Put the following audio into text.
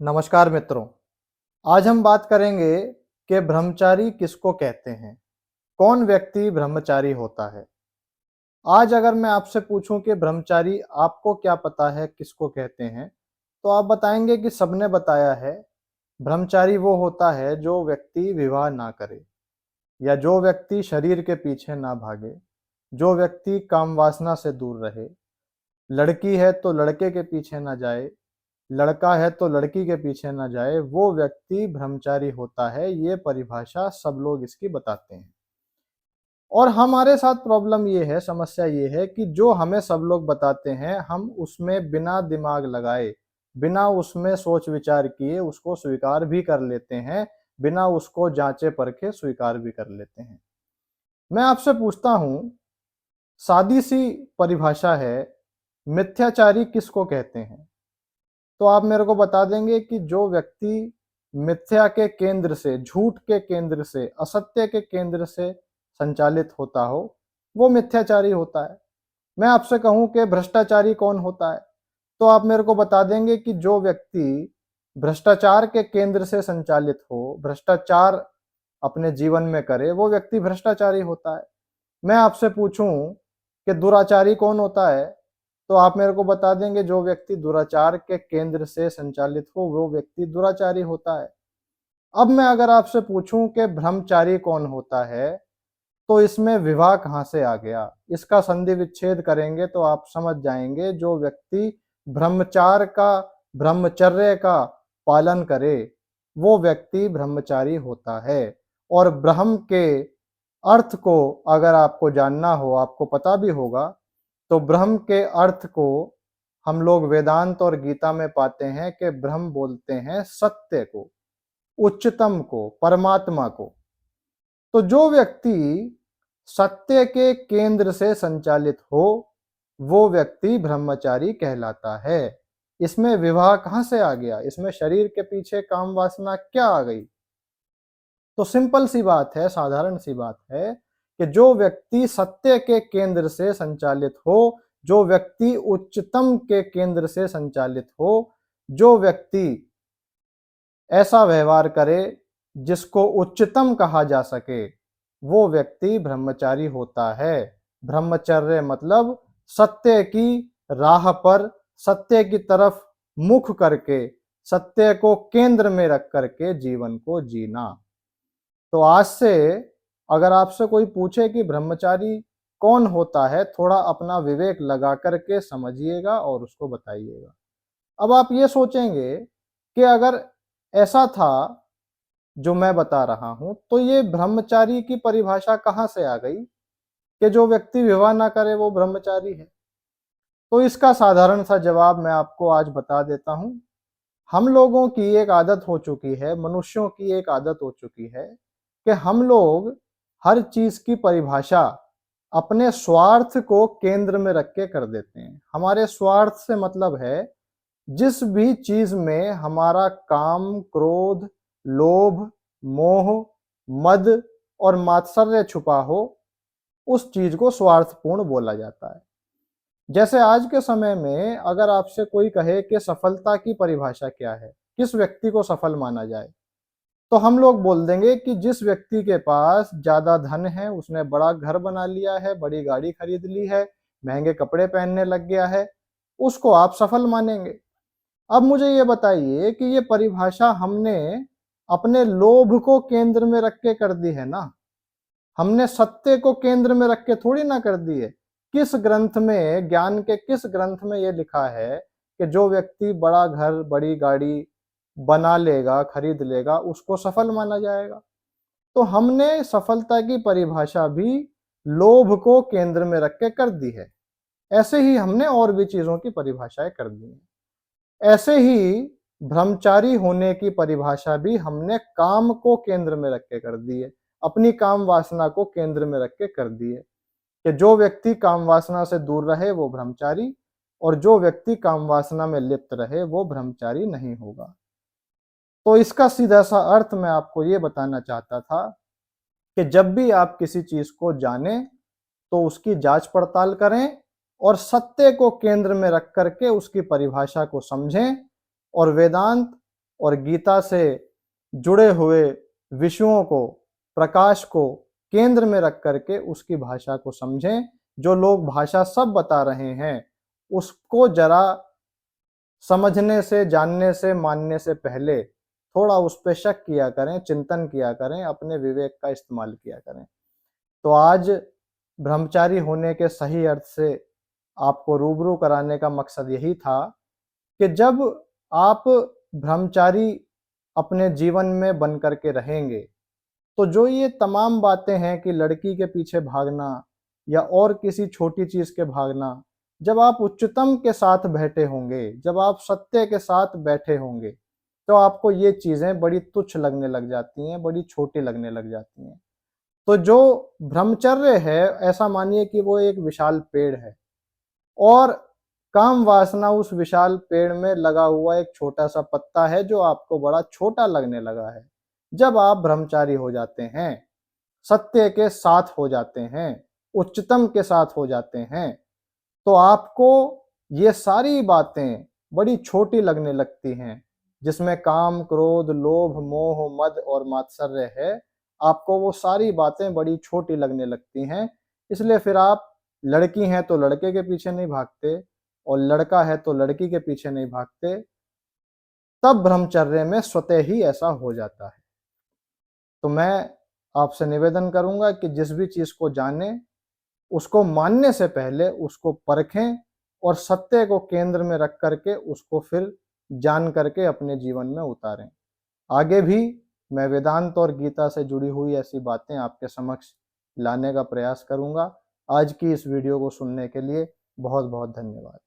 नमस्कार मित्रों, आज हम बात करेंगे कि ब्रह्मचारी किसको कहते हैं? कौन व्यक्ति ब्रह्मचारी होता है? आज अगर मैं आपसे पूछूं कि ब्रह्मचारी आपको क्या पता है किसको कहते हैं, तो आप बताएंगे कि सबने बताया है, ब्रह्मचारी वो होता है जो व्यक्ति विवाह ना करे या जो व्यक्ति शरीर के पीछे ना भागे, जो व्यक्ति काम वासना से दूर रहे, लड़की है तो लड़के के पीछे ना जाए, लड़का है तो लड़की के पीछे ना जाए, वो व्यक्ति ब्रह्मचारी होता है। ये परिभाषा सब लोग इसकी बताते हैं। और हमारे साथ प्रॉब्लम ये है, समस्या ये है कि जो हमें सब लोग बताते हैं, हम उसमें बिना दिमाग लगाए, बिना उसमें सोच विचार किए उसको स्वीकार भी कर लेते हैं, बिना उसको जांचे परखे स्वीकार भी कर लेते हैं। मैं आपसे पूछता हूं, सादी सी परिभाषा है, मिथ्याचारी किसको कहते हैं? तो आप मेरे को बता देंगे कि जो व्यक्ति मिथ्या के केंद्र से, झूठ के केंद्र से, असत्य के केंद्र से संचालित होता हो, वो मिथ्याचारी होता है। मैं आपसे कहूं कि भ्रष्टाचारी कौन होता है, तो आप मेरे को बता देंगे कि जो व्यक्ति भ्रष्टाचार के केंद्र से संचालित हो, भ्रष्टाचार अपने जीवन में करे, वो व्यक्ति भ्रष्टाचारी होता है। मैं आपसे पूछूं कि दुराचारी कौन होता है, तो आप मेरे को बता देंगे जो व्यक्ति दुराचार के केंद्र से संचालित हो, वो व्यक्ति दुराचारी होता है। अब मैं अगर आपसे पूछूं कि ब्रह्मचारी कौन होता है, तो इसमें विवाह कहां से आ गया? इसका संधि विच्छेद करेंगे तो आप समझ जाएंगे, जो व्यक्ति ब्रह्मचार का, ब्रह्मचर्य का पालन करे, वो व्यक्ति ब्रह्मचारी होता है। और ब्रह्म के अर्थ को अगर आपको जानना हो, आपको पता भी होगा, तो ब्रह्म के अर्थ को हम लोग वेदांत और गीता में पाते हैं कि ब्रह्म बोलते हैं सत्य को, उच्चतम को, परमात्मा को। तो जो व्यक्ति सत्य के केंद्र से संचालित हो, वो व्यक्ति ब्रह्मचारी कहलाता है। इसमें विवाह कहां से आ गया? इसमें शरीर के पीछे काम वासना क्या आ गई? तो सिंपल सी बात है, साधारण सी बात है कि जो व्यक्ति सत्य के केंद्र से संचालित हो, जो व्यक्ति उच्चतम के केंद्र से संचालित हो, जो व्यक्ति ऐसा व्यवहार करे जिसको उच्चतम कहा जा सके, वो व्यक्ति ब्रह्मचारी होता है। ब्रह्मचर्य मतलब सत्य की राह पर, सत्य की तरफ मुख करके, सत्य को केंद्र में रख करके जीवन को जीना। तो आज से अगर आपसे कोई पूछे कि ब्रह्मचारी कौन होता है, थोड़ा अपना विवेक लगा करके समझिएगा और उसको बताइएगा। अब आप ये सोचेंगे कि अगर ऐसा था जो मैं बता रहा हूं, तो ये ब्रह्मचारी की परिभाषा कहां से आ गई कि जो व्यक्ति विवाह ना करे वो ब्रह्मचारी है? तो इसका साधारण सा जवाब मैं आपको आज बता देता हूं। हम लोगों की एक आदत हो चुकी है, मनुष्यों की एक आदत हो चुकी है कि हम लोग हर चीज की परिभाषा अपने स्वार्थ को केंद्र में रख के कर देते हैं। हमारे स्वार्थ से मतलब है, जिस भी चीज में हमारा काम, क्रोध, लोभ, मोह, मद और मात्सर्य छुपा हो, उस चीज को स्वार्थपूर्ण बोला जाता है। जैसे आज के समय में अगर आपसे कोई कहे कि सफलता की परिभाषा क्या है, किस व्यक्ति को सफल माना जाए, तो हम लोग बोल देंगे कि जिस व्यक्ति के पास ज्यादा धन है, उसने बड़ा घर बना लिया है, बड़ी गाड़ी खरीद ली है, महंगे कपड़े पहनने लग गया है, उसको आप सफल मानेंगे। अब मुझे ये बताइए कि ये परिभाषा हमने अपने लोभ को केंद्र में रख के कर दी है ना, हमने सत्य को केंद्र में रख के थोड़ी ना कर दी है। किस ग्रंथ में, ज्ञान के किस ग्रंथ में ये लिखा है कि जो व्यक्ति बड़ा घर, बड़ी गाड़ी बना लेगा, खरीद लेगा, उसको सफल माना जाएगा? तो हमने सफलता की परिभाषा भी लोभ को केंद्र में रख के कर दी है। ऐसे ही हमने और भी चीजों की परिभाषाएं कर दी हैं। ऐसे ही ब्रह्मचारी होने की परिभाषा भी हमने काम को केंद्र में रख के कर दी है, अपनी काम वासना को केंद्र में रख के कर दी है कि जो व्यक्ति काम वासना से दूर रहे वो ब्रह्मचारी, और जो व्यक्ति काम वासना में लिप्त रहे वो ब्रह्मचारी नहीं होगा। तो इसका सीधा सा अर्थ मैं आपको ये बताना चाहता था कि जब भी आप किसी चीज को जानें, तो उसकी जांच पड़ताल करें और सत्य को केंद्र में रख करके उसकी परिभाषा को समझें। और वेदांत और गीता से जुड़े हुए विषयों को, प्रकाश को केंद्र में रख करके उसकी भाषा को समझें। जो लोग भाषा सब बता रहे हैं, उसको जरा समझने से, जानने से, मानने से पहले थोड़ा उस पे शक किया करें, चिंतन किया करें, अपने विवेक का इस्तेमाल किया करें। तो आज ब्रह्मचारी होने के सही अर्थ से आपको रूबरू कराने का मकसद यही था कि जब आप ब्रह्मचारी अपने जीवन में बन करके रहेंगे, तो जो ये तमाम बातें हैं कि लड़की के पीछे भागना या और किसी छोटी चीज के भागना, जब आप उच्चतम के साथ बैठे होंगे, जब आप सत्य के साथ बैठे होंगे, तो आपको ये चीजें बड़ी तुच्छ लगने लग जाती हैं, बड़ी छोटी लगने लग जाती हैं। तो जो ब्रह्मचर्य है, ऐसा मानिए कि वो एक विशाल पेड़ है और काम वासना उस विशाल पेड़ में लगा हुआ एक छोटा सा पत्ता है जो आपको बड़ा छोटा लगने लगा है। जब आप ब्रह्मचारी हो जाते हैं, सत्य के साथ हो जाते हैं, उच्चतम के साथ हो जाते हैं, तो आपको ये सारी बातें बड़ी छोटी लगने लगती हैं। जिसमें काम, क्रोध, लोभ, मोह, मद और मात्सर्य है, आपको वो सारी बातें बड़ी छोटी लगने लगती हैं। इसलिए फिर आप लड़की हैं तो लड़के के पीछे नहीं भागते और लड़का है तो लड़की के पीछे नहीं भागते। तब ब्रह्मचर्य में स्वतः ही ऐसा हो जाता है। तो मैं आपसे निवेदन करूंगा कि जिस भी चीज को जानें, उसको मानने से पहले उसको परखें और सत्य को केंद्र में रख करके उसको फिर जान करके अपने जीवन में उतारें। आगे भी मैं वेदांत और गीता से जुड़ी हुई ऐसी बातें आपके समक्ष लाने का प्रयास करूंगा। आज की इस वीडियो को सुनने के लिए बहुत बहुत धन्यवाद।